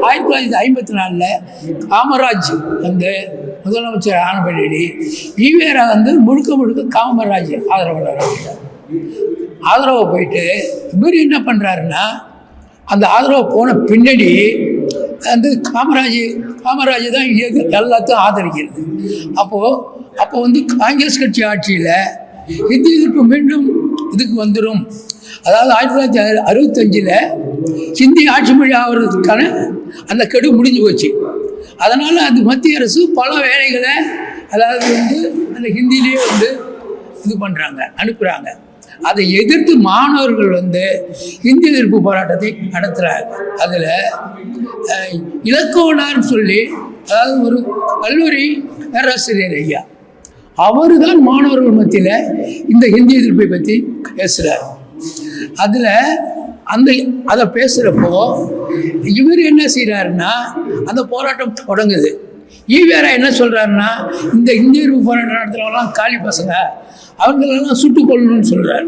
1954 காமராஜ் வந்து முதலமைச்சர் ஆன பின்னாடி ஈவேரா வந்து முழுக்க முழுக்க காமராஜ் ஆதரவை போயிட்டு இவர் என்ன பண்ணுறாருன்னா அந்த ஆதரவை போன பின்னாடி வந்து காமராஜ் தான் எல்லாத்தையும் ஆதரிக்கிறது. அப்போ வந்து காங்கிரஸ் கட்சி ஆட்சியில் ஹிந்தி எதிர்ப்பு மீண்டும் இதுக்கு வந்துடும். அதாவது 1965 ஹிந்தி ஆட்சி மொழி ஆகிறதுக்கான அந்த கெடு முடிஞ்சு போச்சு. அதனால் அது மத்திய அரசு பல வேலைகளை அதாவது வந்து அந்த ஹிந்திலேயே வந்து இது பண்ணுறாங்க, அனுப்புகிறாங்க. அதை எதிர்த்து மாணவர்கள் வந்து ஹிந்தி எதிர்ப்பு போராட்டத்தை நடத்துகிறாங்க. அதில் இலக்கோனார்னு சொல்லி அதாவது ஒரு கல்லூரி பேராசிரியர் ஐயா, அவர் தான் மாணவர்கள் மத்தியில் இந்த ஹிந்தி எதிர்ப்பை பற்றி பேசுகிறார். அதில் அதை பேசுகிறப்போ இவர் என்ன செய்கிறாருன்னா அந்த போராட்டம் தொடங்குது. ஈவேரா என்ன சொல்கிறாருன்னா இந்த ஹிந்தி எதிர்ப்பு போராட்டம் நடத்துகிறவங்களாம் காலி பசங்க, அவங்களெல்லாம் சுட்டுக் கொள்ளணும்னு சொல்கிறார்.